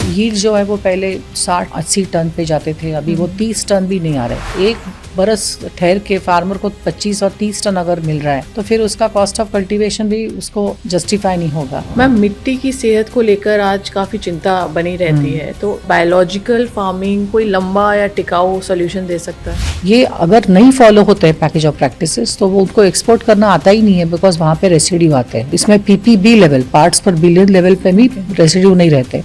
Yield जो है वो पहले 60-80 टन पे जाते थे, अभी वो 30 टन भी नहीं आ रहे। एक बरस ठहर के फार्मर को 25 और 30 टन अगर मिल रहा है तो फिर उसका कॉस्ट ऑफ कल्टीवेशन भी उसको जस्टिफाई नहीं होगा। मैम, मिट्टी की सेहत को लेकर आज काफी चिंता बनी रहती है, तो बायोलॉजिकल फार्मिंग कोई लंबा या टिकाऊ सोल्यूशन दे सकता है? ये अगर नहीं फॉलो होते हैं पैकेज ऑफ प्रैक्टिसेस तो वो उनको एक्सपोर्ट करना आता ही नहीं है, बिकॉज वहाँ पे रेसिड्यू आते हैं। इसमें पीपीबी लेवल, पार्ट्स पर बिलियन लेवल पे भी रेसिड्यू नहीं रहते।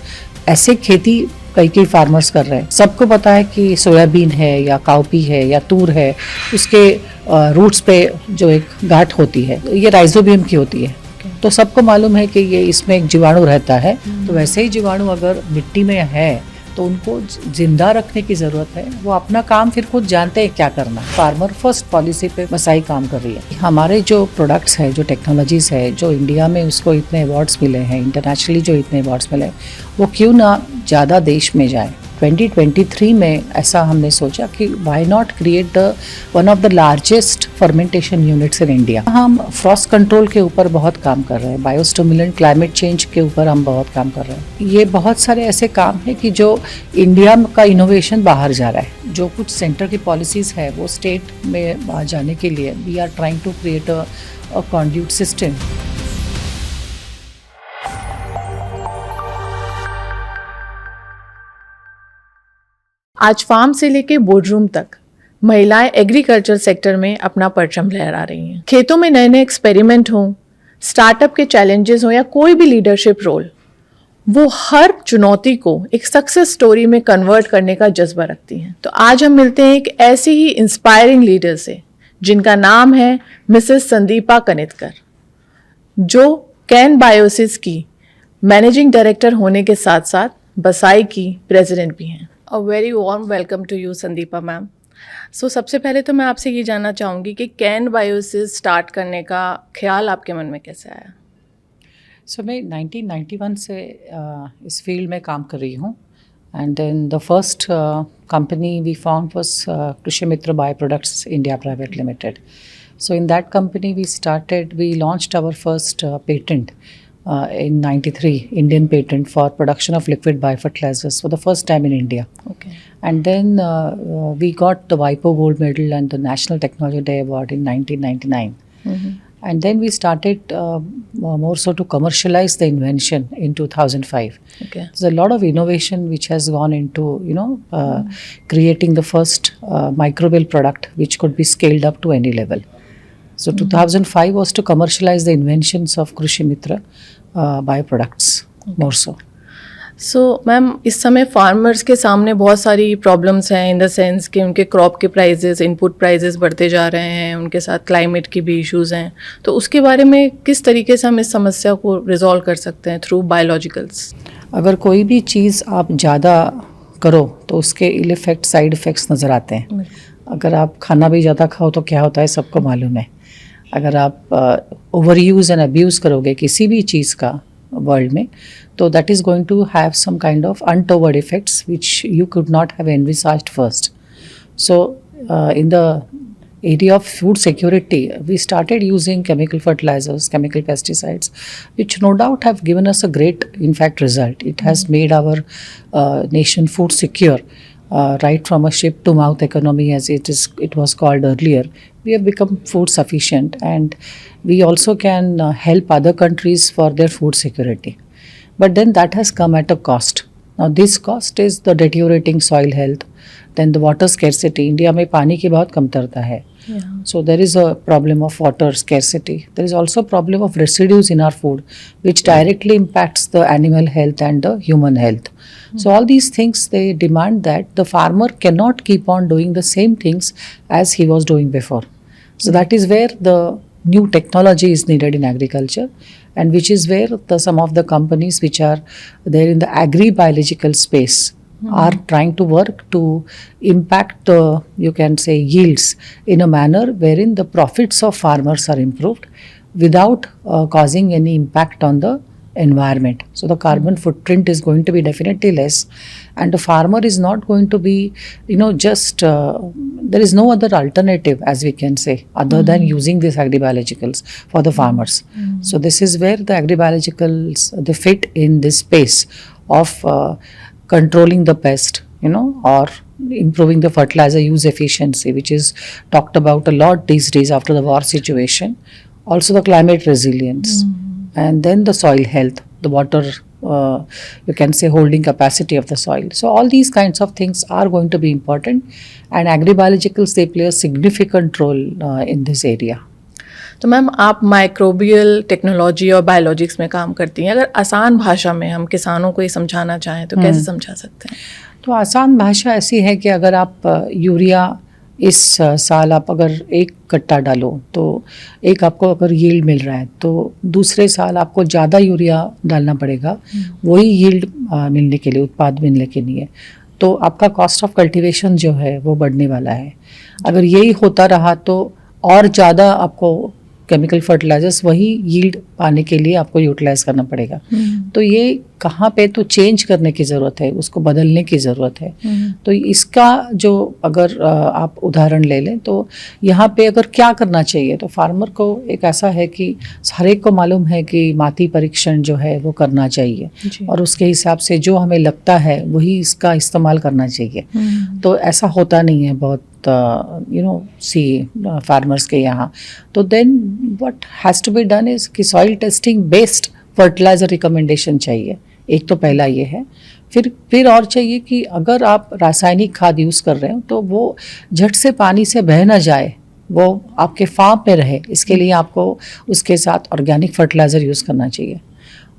ऐसे खेती कई फार्मर्स कर रहे हैं। सबको पता है कि सोयाबीन है या काउपी है या तूर है, उसके रूट्स पे जो एक गांठ होती है ये राइजोबियम की होती है। तो सबको मालूम है कि ये इसमें एक जीवाणु रहता है। तो वैसे ही जीवाणु अगर मिट्टी में है तो उनको जिंदा रखने की जरूरत है। वो अपना काम फिर खुद जानते हैं क्या करना। फार्मर फर्स्ट पॉलिसी पे मसाई काम कर रही है। हमारे जो प्रोडक्ट्स है, जो टेक्नोलॉजीज है, जो इंडिया में उसको इतने अवार्ड्स मिले हैं, इंटरनेशनली जो इतने अवार्ड्स मिले, वो क्यों ना ज़्यादा देश में जाए। 2023 में ऐसा हमने सोचा कि why not create the one of the largest fermentation units in India. हम फ्रॉस्ट कंट्रोल के ऊपर बहुत काम कर रहे हैं, बायोस्टिमुलेंट, क्लाइमेट चेंज के ऊपर हम बहुत काम कर रहे हैं। ये बहुत सारे ऐसे काम है कि जो इंडिया का इनोवेशन बाहर जा रहा है। जो कुछ सेंटर की पॉलिसीज है वो स्टेट में बाहर जाने के लिए we are trying to create a conduit system. आज फार्म से लेके बोर्डरूम तक महिलाएं एग्रीकल्चर सेक्टर में अपना परचम लहरा रही हैं। खेतों में नए नए एक्सपेरिमेंट हों, स्टार्टअप के चैलेंजेस हों या कोई भी लीडरशिप रोल, वो हर चुनौती को एक सक्सेस स्टोरी में कन्वर्ट करने का जज्बा रखती हैं। तो आज हम मिलते हैं एक ऐसी ही इंस्पायरिंग लीडर से जिनका नाम है मिसेस संदीपा कनितकर, जो कैन बायोसिस की मैनेजिंग डायरेक्टर होने के साथ साथ बसाई की प्रेसिडेंट भी हैं। A very warm welcome to you Sandeepa ma'am. So सबसे पहले तो मैं आपसे ये जानना चाहूँगी कि कैन बायोसिस स्टार्ट करने का ख्याल आपके मन में कैसे आया? सो मैं 1991 से इस फील्ड में काम कर रही हूँ। And then the first company we found was Krishi Mitra bio products India private limited. So in that company we launched our first patent in 93, Indian patent for production of liquid biofertilizers for the first time in India. Okay. And then we got the WIPO Gold Medal and the National Technology Day Award in 1999. Mm-hmm. And then we started more so to commercialize the invention in 2005. Okay. There's a lot of innovation which has gone into, creating the first microbial product which could be scaled up to any level. So 2005 was to commercialize the inventions of Krishi Mitra bioproducts, more so. So ma'am, इस समय farmers के सामने बहुत सारी problems हैं in the sense कि उनके crop के प्राइजेस, इनपुट प्राइजेस बढ़ते जा रहे हैं, उनके साथ क्लाइमेट की भी इश्यूज हैं। तो उसके बारे में किस तरीके से हम इस समस्या को रिजॉल्व कर सकते हैं थ्रू बायोलॉजिकल्स? अगर कोई भी चीज़ आप ज़्यादा करो तो उसके इल इफेक्ट, साइड इफ़ेक्ट्स नज़र आते हैं। अगर आप खाना भी ज़्यादा खाओ तो क्या होता है सबको मालूम है। अगर आप ओवर यूज़ एंड अब्यूज़ करोगे किसी भी चीज़ का वर्ल्ड में, तो that is going to have some kind of untoward effects which you could not have envisaged first. So in the area of food security, we started using chemical fertilizers, chemical pesticides, which no doubt have given us a great, in fact, result. It has made our nation food secure, right from a ship to mouth economy, as it was called earlier. We have become food sufficient, and we also can help other countries for their food security. But then that has come at a cost. Now this cost is the deteriorating soil health, then the water scarcity. India में पानी की बहुत कमतरता है. Yeah. So there is a problem of water scarcity. There is also a problem of residues in our food, which directly impacts the animal health and the human health. So all these things, they demand that the farmer cannot keep on doing the same things as he was doing before. So that is where the new technology is needed in agriculture, and which is where some of the companies which are there in the agri-biological space are trying to work to impact the, you can say, yields in a manner wherein the profits of farmers are improved without causing any impact on the environment. So the carbon footprint is going to be definitely less, and the farmer is not going to be, just there is no other alternative, as we can say, other than using these agribiologicals for the farmers. So this is where the agribiologicals, they fit in this space of controlling the pest, or improving the fertilizer use efficiency, which is talked about a lot these days after the war situation. Also the climate resilience, and then the soil health, the water, you can say holding capacity of the soil. So all these kinds of things are going to be important, and agribiologicals, they play a significant role in this area. तो ma'am आप microbial technology और biologics में काम करती हैं, अगर आसान भाषा में हम किसानों को ये समझाना चाहें तो कैसे समझा सकते हैं? तो आसान भाषा ऐसी है कि अगर आप यूरिया इस साल आप अगर 1 कट्टा डालो तो एक आपको अगर यील्ड मिल रहा है, तो दूसरे साल आपको ज़्यादा यूरिया डालना पड़ेगा वही यील्ड मिलने के लिए, उत्पाद मिलने के लिए। तो आपका कॉस्ट ऑफ कल्टीवेशन जो है वो बढ़ने वाला है। अगर यही होता रहा तो और ज़्यादा आपको केमिकल फर्टिलाइजर्स वही यील्ड पाने के लिए आपको यूटिलाइज करना पड़ेगा। तो ये कहाँ पे तो चेंज करने की ज़रूरत है, उसको बदलने की ज़रूरत है। तो इसका जो अगर आप उदाहरण ले लें तो यहाँ पे अगर क्या करना चाहिए, तो फार्मर को एक ऐसा है कि हर एक को मालूम है कि माटी परीक्षण जो है वो करना चाहिए और उसके हिसाब से जो हमें लगता है वही इसका इस्तेमाल करना चाहिए। तो ऐसा होता नहीं है बहुत सी फार्मर्स के यहाँ। तो then what has to be done is कि soil testing based fertiliser recommendation चाहिए। एक तो पहला ये है। फिर और चाहिए कि अगर आप रासायनिक खाद यूज़ कर रहे हो तो वो झट से पानी से बह ना जाए, वो आपके फार्म पे रहे, इसके लिए आपको उसके साथ ऑर्गेनिक फर्टिलाइज़र यूज़ करना चाहिए।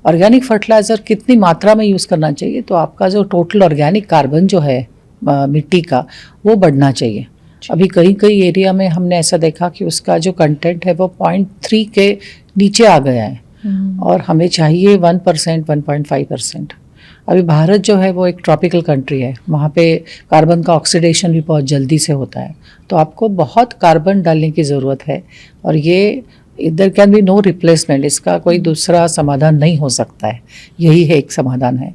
ऑर्गेनिक फर्टिलाइज़र कितनी मात्रा में यूज़ करना चाहिए, तो आपका जो टोटल ऑर्गेनिक कार्बन जो है मिट्टी का वो बढ़ना चाहिए। अभी कई एरिया में हमने ऐसा देखा कि उसका जो कंटेंट है वो 0.3 के नीचे आ गया है और हमें चाहिए 1%, 1.5%। अभी भारत जो है वो एक ट्रॉपिकल कंट्री है, वहाँ पे कार्बन का ऑक्सीडेशन भी बहुत जल्दी से होता है। तो आपको बहुत कार्बन डालने की ज़रूरत है और ये there can be no replacement, इसका कोई दूसरा समाधान नहीं हो सकता है, यही है एक समाधान है।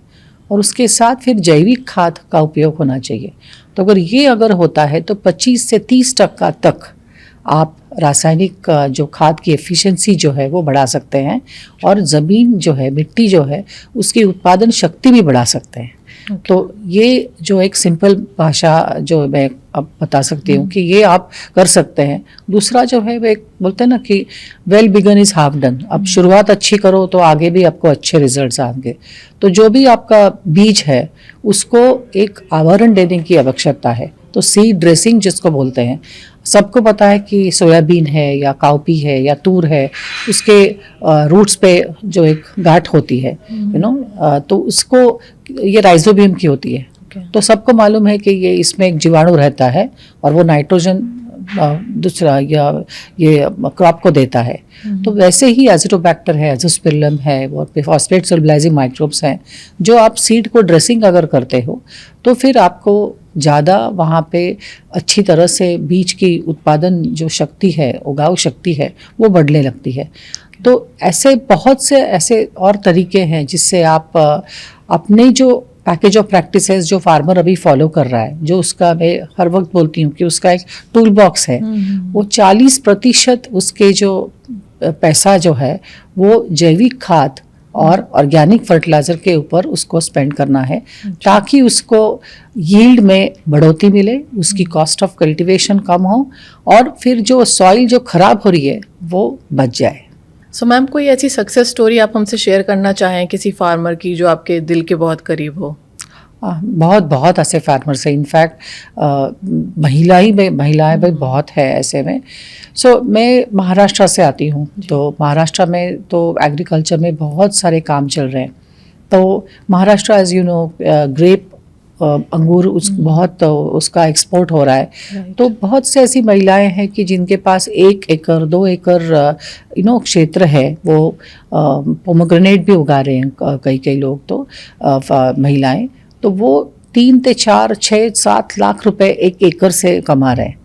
और उसके साथ फिर जैविक खाद का उपयोग होना चाहिए। तो अगर होता है तो 25 से 30% तक आप रासायनिक जो खाद की एफिशिएंसी जो है वो बढ़ा सकते हैं और ज़मीन जो है, मिट्टी जो है, उसकी उत्पादन शक्ति भी बढ़ा सकते हैं। तो ये जो एक सिंपल भाषा जो मैं अब बता सकती हूँ कि ये आप कर सकते हैं। दूसरा जो है वो एक बोलते हैं ना कि well begin is half done. अब शुरुआत अच्छी करो तो आगे भी आपको अच्छे रिजल्ट्स आएंगे। तो जो भी आपका बीज है उसको एक आवरण देने की आवश्यकता है। तो सीड ड्रेसिंग जिसको बोलते हैं, सबको पता है कि सोयाबीन है या काउपी है या तूर है, उसके रूट्स पे जो एक गांठ होती है तो उसको ये राइजोबियम की होती है। तो सबको मालूम है कि ये इसमें एक जीवाणु रहता है और वो नाइट्रोजन दूसरा या ये क्रॉप को देता है। तो वैसे ही एजिटोबैक्टर है, एजोस्पिरिलम है और फॉस्फेट सोलबिलाइजिंग माइक्रोब्स हैं। जो आप सीड को ड्रेसिंग अगर करते हो तो फिर आपको ज़्यादा वहाँ पे अच्छी तरह से बीज की उत्पादन जो शक्ति है, उगाऊ शक्ति है, वो बढ़ने लगती है। तो ऐसे बहुत से ऐसे और तरीके हैं जिससे आप अपने जो पैकेज ऑफ प्रैक्टिसेस जो फार्मर अभी फॉलो कर रहा है, जो उसका मैं हर वक्त बोलती हूँ कि उसका एक टूल बॉक्स है, वो 40% उसके जो पैसा जो है वो जैविक खाद और ऑर्गेनिक फर्टिलाइज़र के ऊपर उसको स्पेंड करना है ताकि उसको यील्ड में बढ़ोतरी मिले, उसकी कॉस्ट ऑफ कल्टीवेशन कम हो और फिर जो सॉइल जो खराब हो रही है वो बच जाए। सो मैम, कोई ऐसी सक्सेस स्टोरी आप हमसे शेयर करना चाहें किसी फार्मर की जो आपके दिल के बहुत करीब हो? बहुत ऐसे फार्मर्स हैं। इनफैक्ट महिलाएं भी बहुत है ऐसे में। सो मैं महाराष्ट्र से आती हूँ, तो महाराष्ट्र में तो एग्रीकल्चर में बहुत सारे काम चल रहे हैं। तो Maharashtra as you know grape अंगूर बहुत उसका एक्सपोर्ट हो रहा है। तो बहुत से ऐसी महिलाएं हैं कि जिनके पास 1 एकड़ 2 एकड़ क्षेत्र है, वो पोमोग्रेनेट भी उगा रहे हैं कई लोग। तो महिलाएं तो वो 3 से 4, 6, 7 लाख रुपए 1 एकड़ से कमा रहे हैं।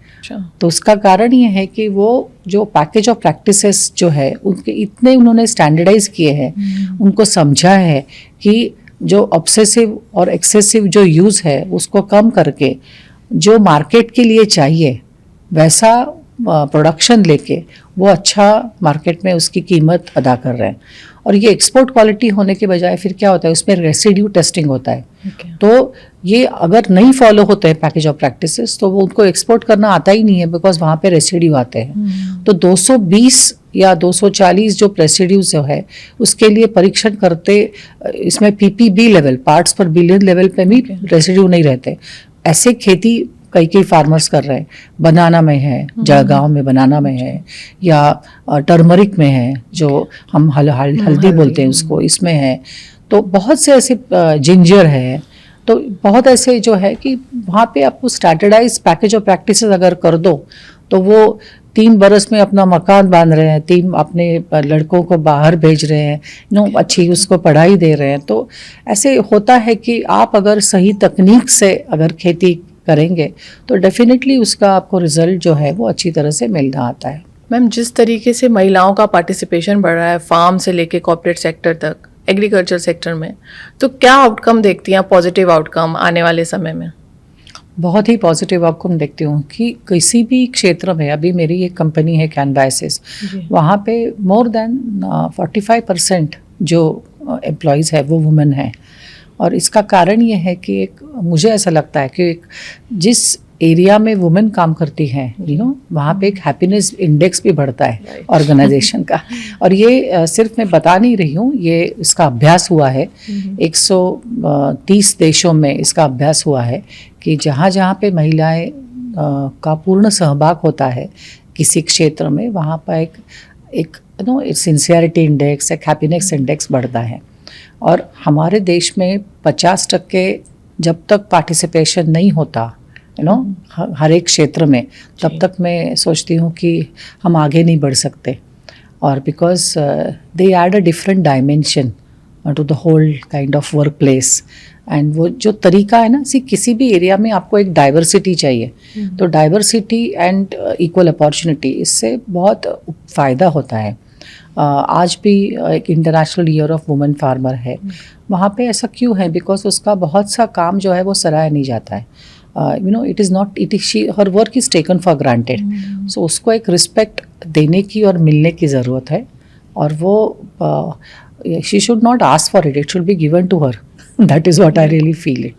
तो उसका कारण ये है कि वो जो पैकेज ऑफ प्रैक्टिसेस जो है उनके इतने उन्होंने स्टैंडर्डाइज किए हैं, उनको समझा है कि जो ऑब्सेसिव और एक्सेसिव जो यूज़ है उसको कम करके जो मार्केट के लिए चाहिए वैसा प्रोडक्शन लेके वो अच्छा मार्केट में उसकी कीमत अदा कर रहे हैं। और ये एक्सपोर्ट क्वालिटी होने के बजाय फिर क्या होता है, उसमें रेसिड्यू टेस्टिंग होता है। तो ये अगर नहीं फॉलो होते हैं पैकेज ऑफ प्रैक्टिसेस तो वो उनको एक्सपोर्ट करना आता ही नहीं है, बिकॉज वहाँ पे रेसिड्यू आते हैं। तो 220 या 240 जो रेसिड्यूज जो है उसके लिए परीक्षण करते, इसमें पीपीबी लेवल, पार्ट्स पर बिलियन लेवल पे भी रेसिड्यू नहीं रहते। ऐसे खेती कई फार्मर्स कर रहे हैं। बनाना में है, जलगांव में बनाना में है, या टर्मरिक में है जो हम हल्दी बोलते हैं उसको, इसमें है। तो बहुत से ऐसे जिंजर है, तो बहुत ऐसे जो है कि वहाँ पे आपको स्टैंडर्डाइज पैकेज ऑफ प्रैक्टिसेस अगर कर दो तो वो 3 बरस में अपना मकान बांध रहे हैं, 3 अपने लड़कों को बाहर भेज रहे हैं, अच्छी उसको पढ़ाई दे रहे हैं। तो ऐसे होता है कि आप अगर सही तकनीक से अगर खेती करेंगे तो डेफिनेटली उसका आपको रिजल्ट जो है वो अच्छी तरह से मिलना आता है। मैम, जिस तरीके से महिलाओं का पार्टिसिपेशन बढ़ रहा है फार्म से लेके कॉर्पोरेट सेक्टर तक, एग्रीकल्चर सेक्टर में, तो क्या आउटकम देखती हैं, पॉजिटिव आउटकम आने वाले समय में? बहुत ही पॉजिटिव आउटकम देखती हूँ कि किसी भी क्षेत्र में, अभी मेरी एक कंपनी है कैनवासिस, वहाँ पे मोर देन 45% जो एम्प्लॉयज़ है वो वुमेन है। और इसका कारण ये है कि एक मुझे ऐसा लगता है कि एक जिस एरिया में वुमेन काम करती हैं वहाँ पे एक हैप्पीनेस इंडेक्स भी बढ़ता है ऑर्गेनाइजेशन का। और ये सिर्फ मैं बता नहीं रही हूँ, ये इसका अभ्यास हुआ है 130 देशों में। इसका अभ्यास हुआ है कि जहाँ जहाँ पे महिलाएं का पूर्ण सहभाग होता है किसी क्षेत्र में, वहाँ पर एक सिंसियरिटी इंडेक्स, एक हैप्पीनेस इंडेक्स बढ़ता है। और हमारे देश में 50% जब तक पार्टिसिपेशन नहीं होता हर एक क्षेत्र में, तब तक मैं सोचती हूँ कि हम आगे नहीं बढ़ सकते। और because they add a different dimension to the whole kind of workplace. And वो जो तरीका है ना, किसी भी एरिया में आपको एक डाइवर्सिटी चाहिए, तो डाइवर्सिटी एंड इक्वल अपॉर्चुनिटी, इससे बहुत फ़ायदा होता है। आज भी एक international year of women farmer है, वहाँ पे ऐसा क्यों है? बिकॉज उसका बहुत सा काम जो है वो सराहा नहीं जाता है। It is not, it is her work is taken for granted. So उसको एक रिस्पेक्ट देने की और मिलने की ज़रूरत है। और वो she should not ask for it, it should be given to her. That is what I really feel it.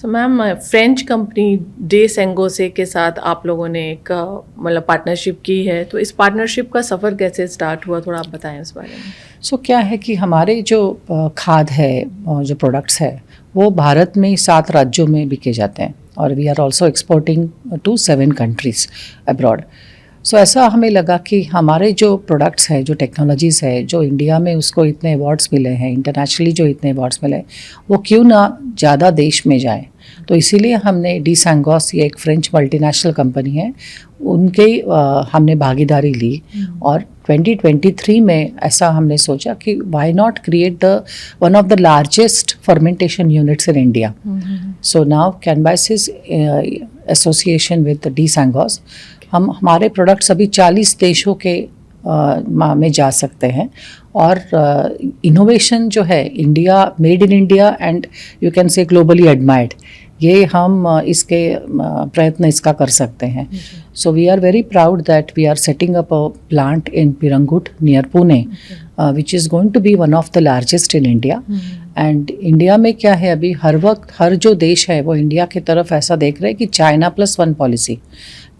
तो ma'am, French company de Sangosse के साथ आप लोगों ने एक मतलब पार्टनरशिप की है, तो इस पार्टनरशिप का सफ़र कैसे स्टार्ट हुआ, थोड़ा आप बताएं उस बारे में। सो क्या है कि हमारे जो खाद है, जो प्रोडक्ट्स है, वो भारत में 7 राज्यों में बिके जाते हैं। और we are also exporting to 7 countries abroad. So ऐसा हमें लगा कि हमारे जो प्रोडक्ट्स हैं, जो टेक्नोलॉजीज़ है, जो इंडिया में उसको इतने अवार्ड्स मिले हैं, इंटरनेशनली जो इतने अवार्ड्स मिले, वो क्यों ना ज़्यादा देश में जाए। तो इसीलिए हमने डी सैंगोस, ये एक फ्रेंच मल्टीनेशनल कंपनी है, उनके हमने भागीदारी ली। और 2023 में ऐसा हमने सोचा कि why not create the one of the largest fermentation units in India. So now Kan Biosys association with the सैंगोस, हम हमारे प्रोडक्ट्स अभी 40 देशों के में जा सकते हैं। और इनोवेशन जो है India, made in India and you can say globally admired, ये हम इसके प्रयत्न इसका कर सकते हैं। So we are very proud that we are setting up a plant in Pirangut near Pune, which is going to be one of the largest in India. And India में क्या है, अभी हर वक्त हर जो देश है वो इंडिया की तरफ ऐसा देख रहे हैं कि चाइना +1 पॉलिसी।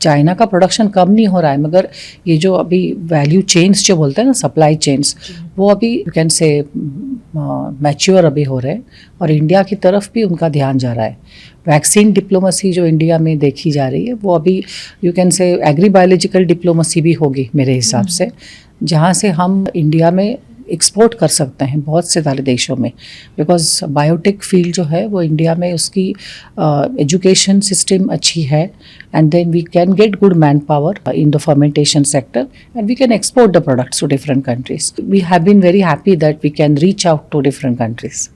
चाइना का प्रोडक्शन कम नहीं हो रहा है, मगर ये जो अभी वैल्यू चेन्स जो बोलते हैं ना, सप्लाई चेन्स, वो अभी यू कैन से मैच्योर अभी हो रहे हैं। और इंडिया की तरफ भी उनका ध्यान जा रहा है। वैक्सीन डिप्लोमेसी जो इंडिया में देखी जा रही है, वो अभी you can say agree biological diplomacy भी होगी मेरे हिसाब से, जहाँ से हम इंडिया में एक्सपोर्ट कर सकते हैं बहुत से सारे देशों में। बिकॉज बायोटेक फील्ड जो है वो इंडिया में उसकी एजुकेशन सिस्टम अच्छी है, and then we can get good manpower in the fermentation sector and we can export the products to different countries. We have been very happy that we can reach out to different countries.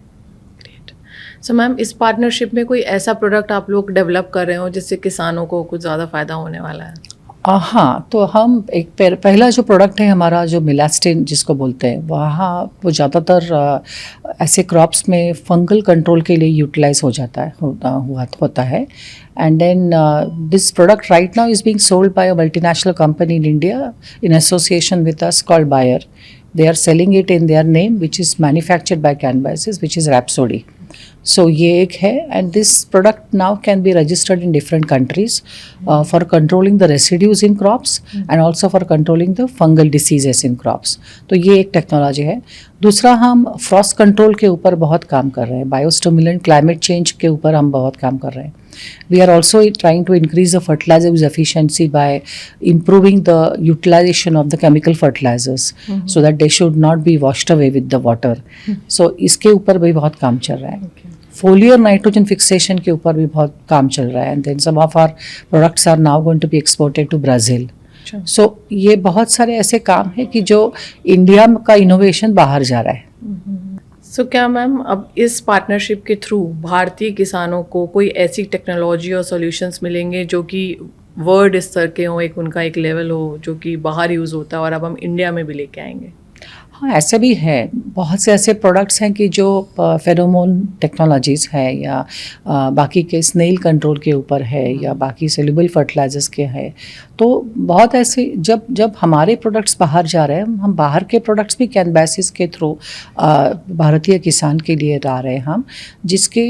So ma'am, इस partnership में कोई ऐसा product आप लोग develop कर रहे हो जिससे किसानों को कुछ ज़्यादा फ़ायदा होने वाला है? हाँ, तो हम एक पहला जो प्रोडक्ट है हमारा जो मिलास्टिन जिसको बोलते हैं, वहाँ वो ज़्यादातर ऐसे क्रॉप्स में फंगल कंट्रोल के लिए यूटिलाइज हो जाता है होता है and then this product right now is being sold by a multinational company in India in association with us called Bayer. They are selling it in their name, which is manufactured by Canvasis, which is Rhapsody. So ये एक है and this product now can be registered in different countries for controlling the residues in crops and also for controlling the fungal diseases in crops. तो ये एक technology है. दूसरा हम Frost control के ऊपर बहुत काम कर रहे हैं. बायोस्टिमुलेंट क्लाइमेट चेंज के ऊपर हम बहुत काम कर रहे हैं. We are also trying to increase the fertilizer use efficiency by improving the utilization of the chemical fertilizers so that they should not be washed away with the water. So इसके ऊपर भी बहुत काम चल रहा है. Foliar nitrogen fixation के ऊपर भी बहुत काम चल रहा है and then some of our products are now going to be exported to Brazil. So ये बहुत सारे ऐसे काम हैं कि जो इंडिया का इनोवेशन बाहर जा रहा है. सो क्या मैम अब इस पार्टनरशिप के थ्रू भारतीय किसानों को कोई ऐसी टेक्नोलॉजी और सॉल्यूशंस मिलेंगे जो कि वर्ल्ड स्तर के हों, एक उनका एक लेवल हो जो कि बाहर यूज़ होता है और अब हम इंडिया में भी लेके आएंगे? हाँ, ऐसे भी है. बहुत से ऐसे प्रोडक्ट्स हैं कि जो फेरोमोन टेक्नोलॉजीज़ है या बाकी के स्नेल कंट्रोल के ऊपर है या बाकी सेल्युबल फर्टिलाइजर्स के है. तो बहुत ऐसे जब हमारे प्रोडक्ट्स बाहर जा रहे हैं, हम बाहर के प्रोडक्ट्स भी कैनवासिस के थ्रू भारतीय किसान के लिए ला रहे हैं हम, जिसके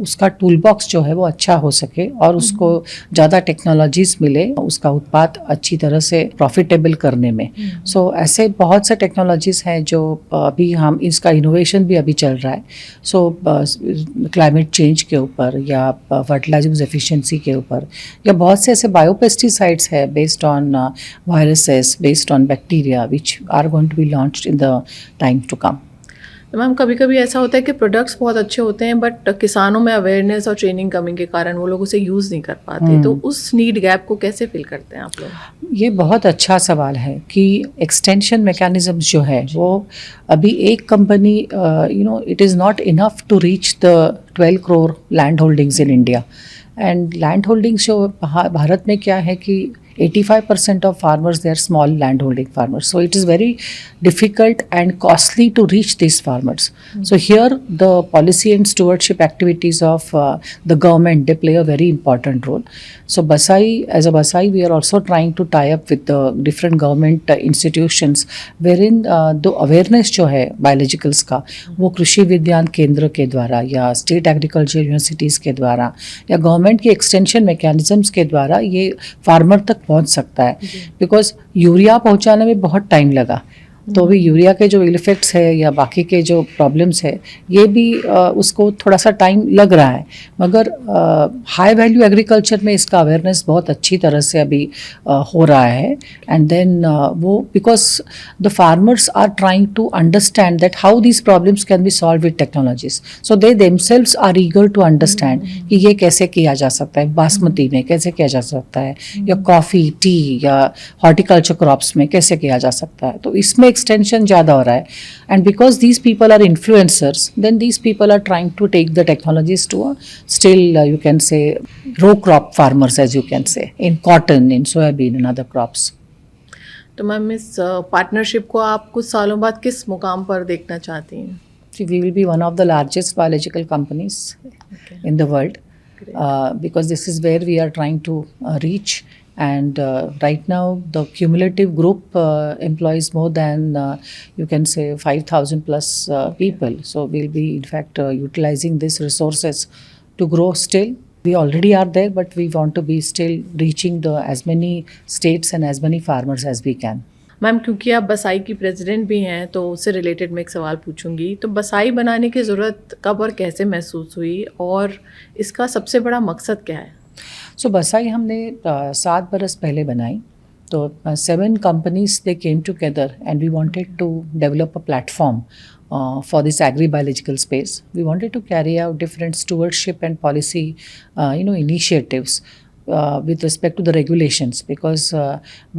उसका टूल बॉक्स जो है वो अच्छा हो सके और उसको ज़्यादा टेक्नोलॉजीज़ मिले उसका उत्पाद अच्छी तरह से प्रॉफिटेबल करने में. सो ऐसे बहुत से टेक्नोलॉजीज़ हैं जो अभी हम इसका इनोवेशन भी अभी चल रहा है. सो क्लाइमेट चेंज के ऊपर या फर्टिलाइजर एफिशिएंसी के ऊपर या बहुत से ऐसे बायोपेस्टिसाइड्स है based on viruses, based on bacteria which are going to be launched in the time to come. तो मैम कभी कभी ऐसा होता है कि प्रोडक्ट्स बहुत अच्छे होते हैं बट किसानों में अवेयरनेस और ट्रेनिंग कमी के कारण वो लोग उसे यूज़ नहीं कर पाते. तो उस नीड गैप को कैसे फिल करते हैं आप लोग? ये बहुत अच्छा सवाल है कि एक्सटेंशन मैकेनिज्म जो है वो अभी एक company it is not enough to reach the 12 crore land holdings in India. And land holdings जो भारत में क्या है कि 85% of farmers, they are small landholding farmers. So it is very difficult and costly to reach these farmers. So here the policy and stewardship activities of the government, they play a very important role. So Basai, as a Basai, we are also trying to tie up with the different government institutions wherein the awareness जो है biologicals का वो कृषि विज्ञान केंद्र के द्वारा या स्टेट एग्रीकल्चर यूनिवर्सिटीज़ के द्वारा या गवर्नमेंट की एक्सटेंशन मैकेनिज्म्स के द्वारा ये फार्मर तक पहुंच सकता है. बिकॉज यूरिया पहुंचाने में बहुत टाइम लगा तो भी यूरिया के जो इफेक्ट्स है या बाकी के जो प्रॉब्लम्स है ये भी उसको थोड़ा सा टाइम लग रहा है. मगर हाई वैल्यू एग्रीकल्चर में इसका अवेयरनेस बहुत अच्छी तरह से अभी हो रहा है. एंड देन वो because the farmers are trying to understand that how these problems can be solve with technologies. So they themselves are eager to understand कि ये कैसे किया जा सकता है, बासमती में कैसे किया जा सकता है या कॉफ़ी टी या हॉर्टिकल्चर क्रॉप्स में कैसे किया जा सकता है. तो इसमें extension ज़्यादा हो रहा है. And because these people are influencers, then these people are trying to take the technologies to a still you can say row crop farmers, as you can say, in cotton, in soybean and other crops. तो ma'am इस partnership को आप कुछ सालों बाद किस मुकाम पर देखना चाहती हैं? So we will be one of the largest biological companies in the world because this is where we are trying to reach. And right now the cumulative group employs more than you can say 5,000 plus people. So we'll be in fact utilizing these resources to grow still. We already are there, but we want to be still reaching as many states and as many farmers as we can. Ma'am क्योंकि आप बसाई की president भी हैं तो उससे related मैं एक सवाल पूछूंगी. तो बसाई बनाने की ज़रूरत कब और कैसे महसूस हुई और इसका सबसे बड़ा मकसद क्या है? सो बसाई हमने 7 बरस पहले बनाई. तो 7 companies they came together and we wanted to develop a platform for this agri-biological space. We wanted to carry out different stewardship and policy initiatives with respect to the regulations because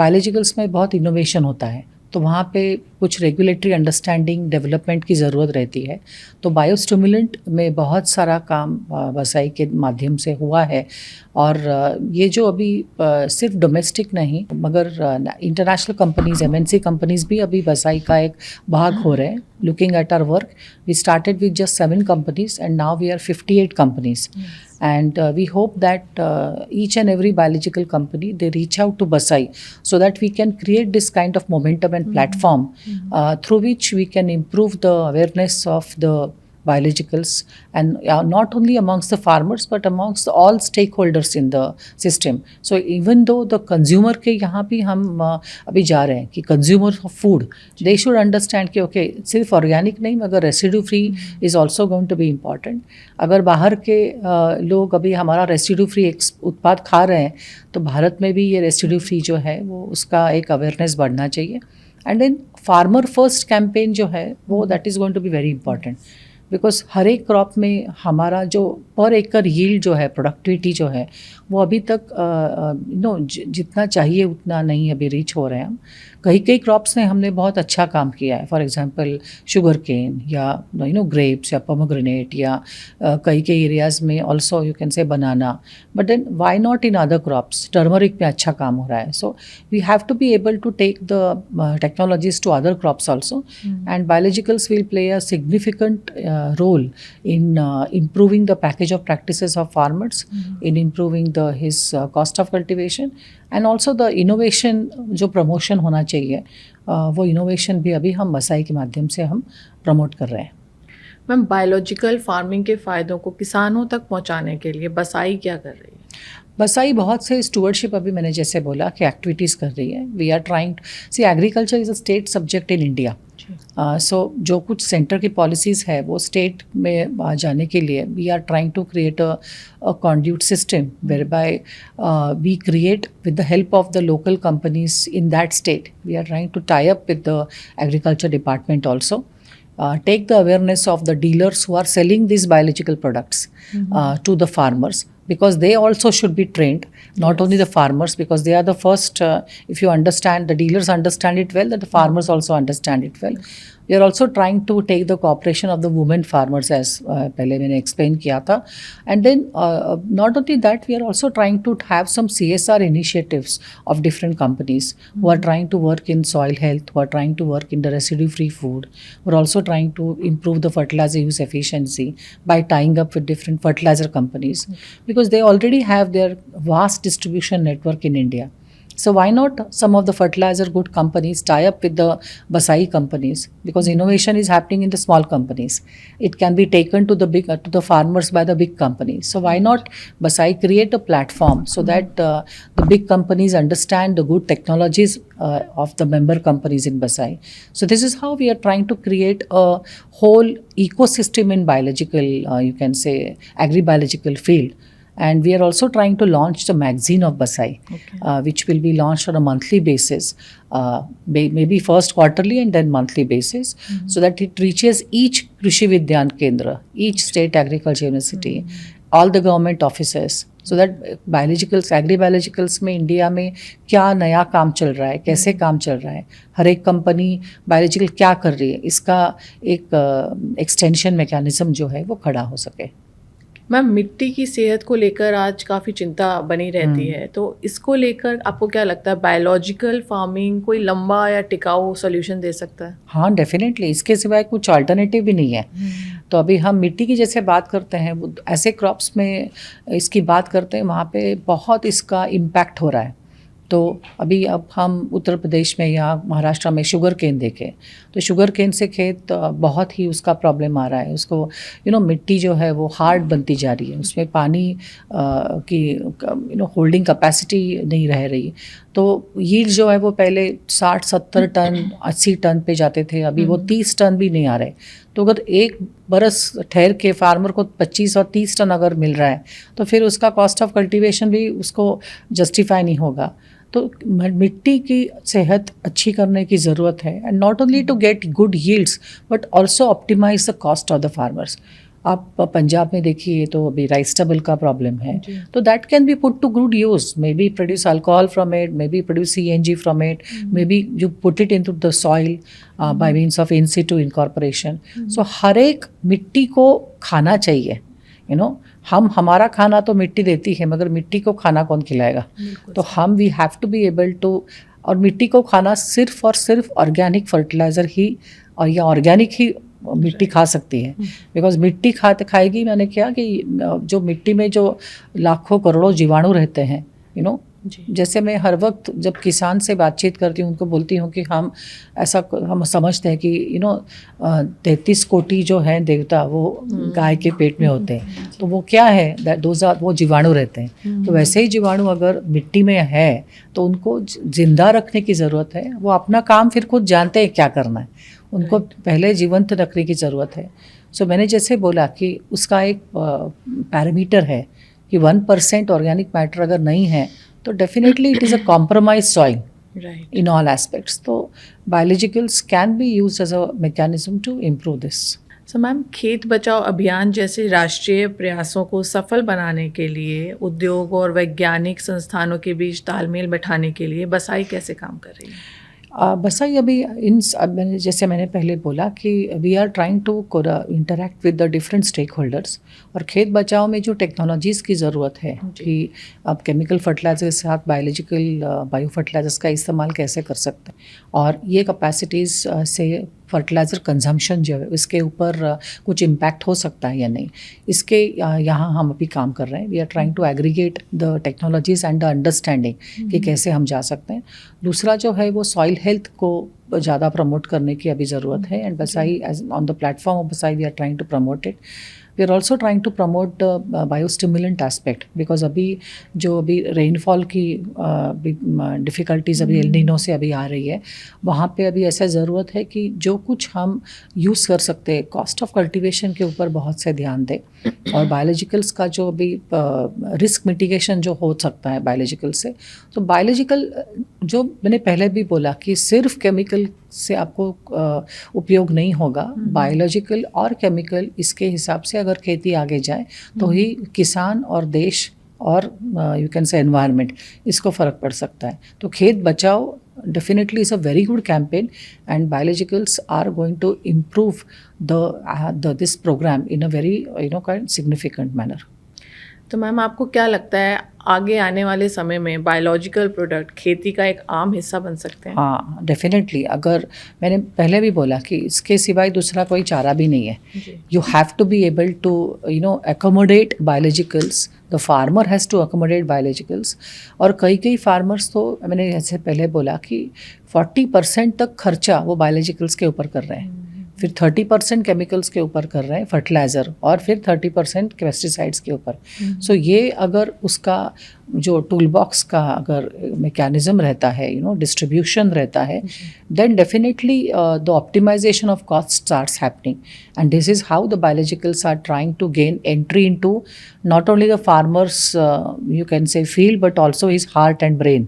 biologicals में बहुत innovation होता है. तो वहाँ पे कुछ regulatory understanding development की ज़रूरत रहती है। तो बायोस्टिमुलेंट में बहुत सारा काम बसाई के माध्यम से हुआ है और ये जो अभी सिर्फ डोमेस्टिक नहीं मगर इंटरनेशनल कंपनीज एमएनसी कंपनीज भी अभी बसाई का एक भाग हो रहे हैं। Looking at our work, we started with just 7 companies and now we are 58 companies. Yes. And we hope that each and every biological company, they reach out to Basai so that we can create this kind of momentum and platform through which we can improve the awareness of the biologicals and not only amongst the farmers but amongst all stakeholders in the system. So even though the consumer के यहाँ भी हम अभी जा रहे हैं कि consumer of food, they should understand कि okay सिर्फ organic नहीं मगर residue free is also going to be important. अगर बाहर के लोग अभी हमारा residue free उत्पाद खा रहे हैं तो भारत में भी ये residue free जो है वो उसका एक awareness बढ़ना चाहिए. And then farmer first campaign जो है वो that is going to be very important. Because हर एक क्रॉप में हमारा जो पर एकड़ यील्ड जो है प्रोडक्टिविटी जो है वो अभी तक जितना चाहिए उतना नहीं अभी रीच हो रहे हैं हम. कई क्रॉप्स में हमने बहुत अच्छा काम किया है. फॉर एग्जांपल शुगर केन या ग्रेप्स या पोमोग्रेनेट या कई एरियाज़ में also you can say banana. But then why not in other crops. Turmeric में अच्छा काम हो रहा है. So we have to be able to take the technologies to other crops also and biologicals will play a significant role in improving the package of practices of farmers, in improving his cost of cultivation and also the innovation जो promotion होना चाहिए वो innovation भी अभी हम बसाई के माध्यम से हम promote कर रहे हैं. मैम बायोलॉजिकल फार्मिंग के फ़ायदों को किसानों तक पहुंचाने के लिए बसाई क्या कर रही है? बसाई बहुत से स्टूवर्डशिप अभी मैंने जैसे बोला कि एक्टिविटीज़ कर रही है. We are trying see agriculture is a state subject in India. So जो कुछ सेंटर की पॉलिसीज़ है वो स्टेट में जाने के लिए we are trying to create a conduit system whereby we create with the help of the local companies in that state. We are trying to tie up with the agriculture department also. Take the awareness of the dealers who are selling these biological products to the farmers, because they also should be trained, not only the farmers, because they are the first, if you understand, the dealers understand it well, that the farmers also understand it well. We are also trying to take the cooperation of the women farmers as पहले मैंने explain किया था. And then not only that, we are also trying to have some CSR initiatives of different companies who are trying to work in soil health, who are trying to work in the residue free food. We are also trying to improve the fertilizer use efficiency by tying up with different fertilizer companies because they already have their vast distribution network in India. So why not some of the fertilizer good companies tie up with the Basai companies, because innovation is happening in the small companies. It can be taken to the farmers by the big companies. So why not Basai create a platform so that the big companies understand the good technologies of the member companies in Basai. So this is how we are trying to create a whole ecosystem in biological, you can say agri-biological field. And we are also trying to launch the magazine of Basai, which will be launched on a monthly basis, maybe first quarterly and then monthly basis, so that it reaches each Krishi Vidyan Kendra, each state agriculture university, all the government offices, so that biologicals, agri-biologicals में India में क्या नया काम चल रहा है, कैसे काम चल रहा है, हर एक कंपनी बायोलॉजिकल क्या कर रही है, इसका एक एक्सटेंशन मैकेनिज्म जो है वो खड़ा हो सके. मैम मिट्टी की सेहत को लेकर आज काफ़ी चिंता बनी रहती है, तो इसको लेकर आपको क्या लगता है बायोलॉजिकल फार्मिंग कोई लंबा या टिकाऊ सोल्यूशन दे सकता है? हाँ डेफिनेटली, इसके सिवाय कुछ अल्टरनेटिव भी नहीं है. तो अभी हम मिट्टी की जैसे बात करते हैं, वो ऐसे क्रॉप्स में इसकी बात करते हैं वहाँ पे बहुत इसका इम्पैक्ट हो रहा है. तो अभी अब हम उत्तर प्रदेश में या महाराष्ट्र में शुगर केन देखें तो शुगर केन से खेत बहुत ही उसका प्रॉब्लम आ रहा है. उसको मिट्टी जो है वो हार्ड बनती जा रही है, उसमें पानी की होल्डिंग कैपेसिटी नहीं रह रही. तो यील्ड जो है वो पहले 60-70 टन 80 टन पे जाते थे, अभी वो 30 टन भी नहीं आ रहे. तो अगर एक बरस ठहर के फार्मर को 25 और 30 टन अगर मिल रहा है तो फिर उसका कॉस्ट ऑफ कल्टीवेशन भी उसको जस्टिफाई नहीं होगा. तो मिट्टी की सेहत अच्छी करने की ज़रूरत है, and not only to get good yields but also optimise the cost of the farmers. आप पंजाब में देखिए तो अभी राइस स्टबल का प्रॉब्लम है, तो that can be put to good use, may be produce alcohol from it, may be produce CNG from it, may be you put it in to the soil by means of in situ incorporation. So हर एक मिट्टी को खाना चाहिए, you know. हम हमारा खाना तो मिट्टी देती है, मगर मिट्टी को खाना कौन खिलाएगा? तो हम we have to be able to, और मिट्टी को खाना सिर्फ और सिर्फ ऑर्गेनिक फर्टिलाइज़र ही और या ऑर्गेनिक ही मिट्टी खा सकती है. बिकॉज मिट्टी खाएगी, मैंने क्या कि जो मिट्टी में जो लाखों करोड़ों जीवाणु रहते हैं, यू नो. जैसे मैं हर वक्त जब किसान से बातचीत करती हूँ उनको बोलती हूँ कि हम समझते हैं कि 33 कोटि जो है देवता वो गाय के पेट में होते हैं, तो वो क्या है, वो जीवाणु रहते हैं. तो वैसे ही जीवाणु अगर मिट्टी में है तो उनको जिंदा रखने की ज़रूरत है. वो अपना काम फिर खुद जानते हैं क्या करना है, उनको पहले जीवंत रखने की ज़रूरत है. सो मैंने जैसे बोला कि उसका एक पैरामीटर है कि 1% ऑर्गेनिक मैटर अगर नहीं है तो definitely it is a compromise soil in all aspects. So biologicals can be used as a mechanism to improve this. So ma'am, खेत बचाओ अभियान जैसे राष्ट्रीय प्रयासों को सफल बनाने के लिए उद्योग और वैज्ञानिक संस्थानों के बीच तालमेल बैठाने के लिए बसाई कैसे काम कर रही है? बसाई अभी जैसे मैंने पहले बोला कि we are trying to interact with the different stakeholders. और खेत बचाओ में जो टेक्नोलॉजीज़ की ज़रूरत है कि अब केमिकल फर्टिलाइजर के साथ बायो फर्टिलाइजर्स का इस्तेमाल कैसे कर सकते हैं, और ये कैपेसिटीज़ से फर्टिलाइज़र कंजम्पशन जो है इसके ऊपर कुछ इम्पैक्ट हो सकता है या नहीं, इसके यहाँ हम अभी काम कर रहे हैं. We are trying to aggregate the technologies and the understanding कि कैसे हम जा सकते हैं. दूसरा जो है वो सॉइल हेल्थ को ज़्यादा प्रमोट करने की अभी ज़रूरत है. And BASAI as on the platform of BASAI we are trying to promote it. We are also trying to promote the biostimulant aspect, because अभी रेनफॉल की डिफ़िकल्टीज़ अभी एल नीनो से अभी आ रही है, वहाँ पे अभी ऐसा ज़रूरत है कि जो कुछ हम यूज़ कर सकते हैं कॉस्ट ऑफ कल्टीवेशन के ऊपर बहुत से ध्यान दें. और बायोलॉजिकल्स का जो अभी रिस्क मिटिगेशन जो हो सकता है बायोलॉजिकल से, तो बायोलॉजिकल जो मैंने पहले भी बोला कि सिर्फ केमिकल से आपको उपयोग नहीं होगा, बायोलॉजिकल और केमिकल इसके हिसाब से अगर खेती आगे जाए तो ही किसान और देश और यू कैन से एनवायरनमेंट इसको फ़र्क पड़ सकता है. तो खेत बचाओ definitely is a very good campaign, and biologicals are going to improve this program in a very kind significant manner. तो मैम, आपको क्या लगता है आगे आने वाले समय में बायोलॉजिकल प्रोडक्ट खेती का एक आम हिस्सा बन सकते हैं? हाँ, डेफिनेटली. अगर मैंने पहले भी बोला कि इसके सिवाय दूसरा कोई चारा भी नहीं है. You have to be able to accommodate biologicals. The farmer has to accommodate biologicals. और कई फार्मर्स तो मैंने जैसे पहले बोला कि 40% तक खर्चा वो बायोलॉजिकल्स के ऊपर कर रहे हैं, फिर 30% केमिकल्स के ऊपर कर रहे हैं फर्टिलाइज़र, और फिर 30% पेस्टिसाइड्स के ऊपर. सो ये अगर उसका जो टूल बॉक्स का अगर मैकेनिज्म रहता है, डिस्ट्रीब्यूशन रहता है, then definitely the optimisation of cost starts happening. And this is how the biologicals are trying to gain entry into not only the farmers you can say field but also his heart and brain,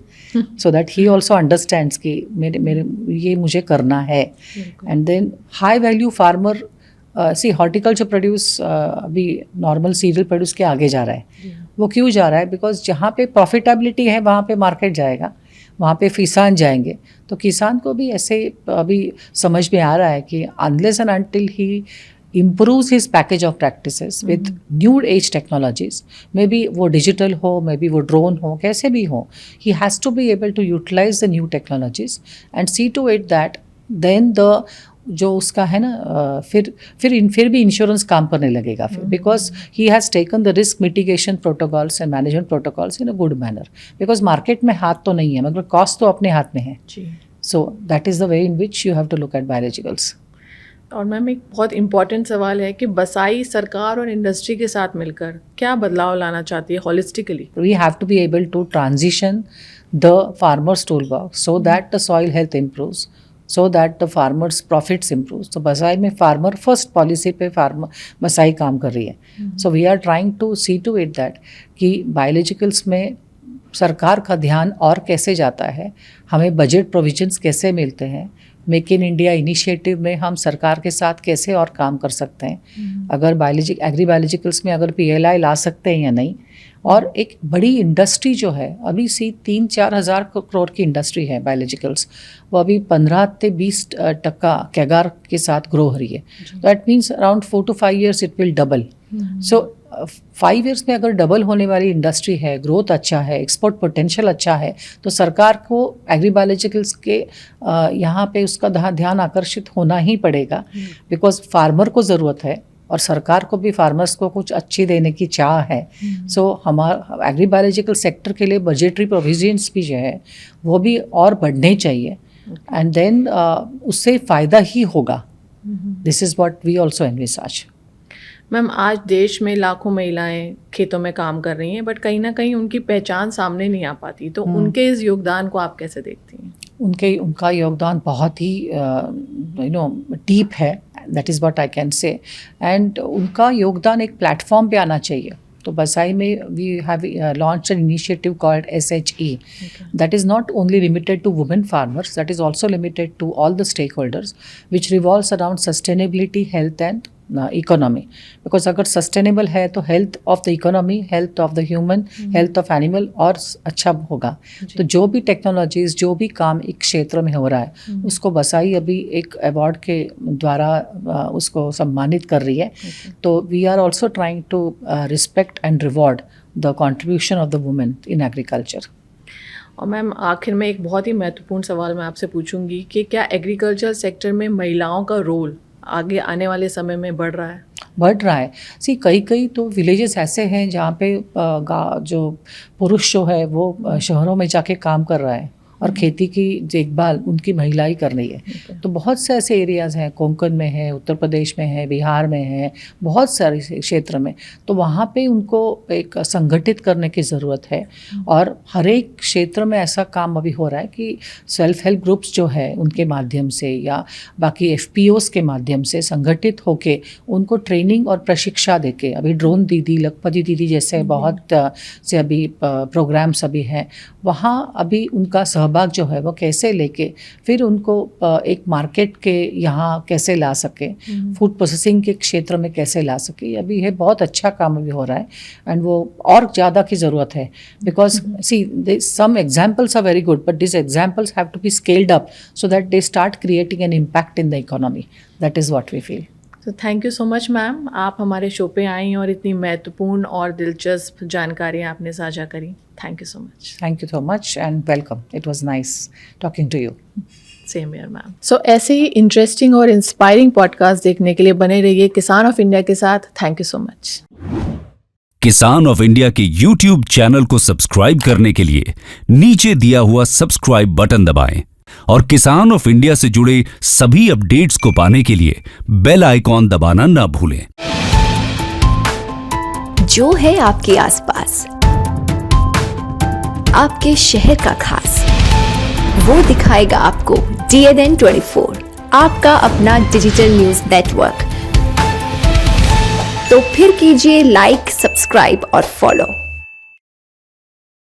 so that he also understands कि मेरे ये मुझे करना है. And then high value farmer see horticulture produce अभी normal cereal produce के आगे जा रहा है. वो क्यों जा रहा है? बिकॉज जहाँ पे प्रॉफिटेबिलिटी है वहाँ पे मार्केट जाएगा, वहाँ पे किसान जाएंगे. तो किसान को भी ऐसे अभी समझ में आ रहा है कि unless and until he improves his package of practices with new age technologies, maybe वो digital हो, maybe वो drone हो, कैसे भी हो, he has to be able to utilize the new technologies and see to it that then the जो उसका है ना फिर भी इंश्योरेंस काम करने लगेगा फिर, because he has taken the risk mitigation protocols and management protocols in a good manner. Because market में हाथ तो नहीं है मगर कॉस्ट तो अपने हाथ में है. So that is the way in which you have to look at biologicals. और मैम, एक बहुत इम्पॉर्टेंट सवाल है कि बसाई सरकार और इंडस्ट्री के साथ मिलकर क्या बदलाव लाना चाहती है holistically? We have to be able to transition the farmers toolbox so that the soil health improves, so that the farmers profits improves. तो बसाई में फार्मर फर्स्ट पॉलिसी पे बसाई काम कर रही है. So we are trying to see to it that कि बायोलॉजिकल्स में सरकार का ध्यान और कैसे जाता है, हमें बजट प्रोविजंस कैसे मिलते हैं, मेक इन इंडिया इनिशिएटिव में हम सरकार के साथ कैसे और काम कर सकते हैं, अगर एग्री बायोलॉजिकल्स में अगर PLI ला सकते हैं या नहीं। और एक बड़ी इंडस्ट्री जो है अभी 3-4 हज़ार करोड़ की इंडस्ट्री है बायोलॉजिकल्स, वो अभी 15 से 20% कैगार के साथ ग्रो हो रही है। That means around 4 to 5 years it will double. So 5 years में अगर डबल होने वाली इंडस्ट्री है, ग्रोथ अच्छा है, एक्सपोर्ट पोटेंशियल अच्छा है, तो सरकार को एग्री बायोलॉजिकल्स के यहाँ पे उसका ध्यान आकर्षित होना ही पड़ेगा, बिकॉज फार्मर को ज़रूरत है और सरकार को भी फार्मर्स को कुछ अच्छी देने की चाह है। सो हमारा एग्री बायोलॉजिकल सेक्टर के लिए बजटरी प्रोविजंस भी जो है वो भी और बढ़ने चाहिए, एंड देन उससे फ़ायदा ही होगा। This is what we also envisage. Ma'am, आज देश में लाखों महिलाएं खेतों में काम कर रही हैं, बट कहीं ना कहीं उनकी पहचान सामने नहीं आ पाती, तो उनके इस योगदान को आप कैसे देखती हैं? उनका योगदान बहुत ही डीप है, that is what I can say. And उनका योगदान एक प्लेटफॉर्म पे आना चाहिए। तो बसाई में we have launched an initiative called SHE. That is not only limited to women farmers, that is also limited to all the stakeholders, which revolves around sustainability, health and economy. Because अगर sustainable है तो health of the economy, health of the human, health of animal और अच्छा होगा। तो जो भी technologies, जो भी काम एक क्षेत्र में हो रहा है उसको बसाई अभी एक अवार्ड के द्वारा उसको सम्मानित कर रही है। तो we are also trying to respect and reward the contribution of the women in agriculture. और मैम, आखिर में एक बहुत ही महत्वपूर्ण सवाल मैं आपसे पूछूंगी कि क्या एग्रीकल्चर सेक्टर में महिलाओं का रोल आगे आने वाले समय में बढ़ रहा है? कई तो विलेजेस ऐसे हैं जहाँ पे जो पुरुष जो है वो शहरों में जाके काम कर रहा है और खेती की देखभाल उनकी महिला ही कर रही है। तो बहुत से ऐसे एरियाज़ हैं, कोंकण में है, उत्तर प्रदेश में है, बिहार में है, बहुत सारे क्षेत्र में। तो वहाँ पे उनको एक संगठित करने की ज़रूरत है। और हर एक क्षेत्र में ऐसा काम अभी हो रहा है कि सेल्फ हेल्प ग्रुप्स जो है उनके माध्यम से या बाकी FPOs के माध्यम से संगठित होके उनको ट्रेनिंग और प्रशिक्षा देके, अभी ड्रोन दीदी, लखपति दीदी जैसे बहुत से अभी प्रोग्राम्स अभी हैं, वहाँ अभी उनका सहभाग जो है वो कैसे लेके फिर उनको एक मार्केट के यहाँ कैसे ला सके, फूड प्रोसेसिंग के क्षेत्र में कैसे ला सके, अभी ये बहुत अच्छा काम अभी हो रहा है। एंड वो और ज़्यादा की ज़रूरत है, because see some examples are very good but this examples have to be scaled up so that they start creating an impact in the economy. That is what we feel. तो thank you so much ma'am, आप हमारे show पे आई और इतनी महत्वपूर्ण और दिलचस्प जानकारी आपने साझा करी। Thank you so much. Thank you so much and welcome. It was nice talking to you. Same here ma'am. So ऐसे ही इंटरेस्टिंग और इंस्पायरिंग पॉडकास्ट देखने के लिए बने रहिए किसान ऑफ इंडिया के साथ। Thank you so much. किसान ऑफ इंडिया के YouTube चैनल को सब्सक्राइब करने के लिए नीचे दिया हुआ सब्सक्राइब बटन दबाएं और किसान ऑफ इंडिया से जुड़े सभी अपडेट्स को पाने के लिए बेल आइकॉन दबाना ना भूलें। जो है आपके आसपास, आपके शहर का खास, वो दिखाएगा आपको DNN 24, आपका अपना डिजिटल न्यूज नेटवर्क। तो फिर कीजिए लाइक, सब्सक्राइब और फॉलो।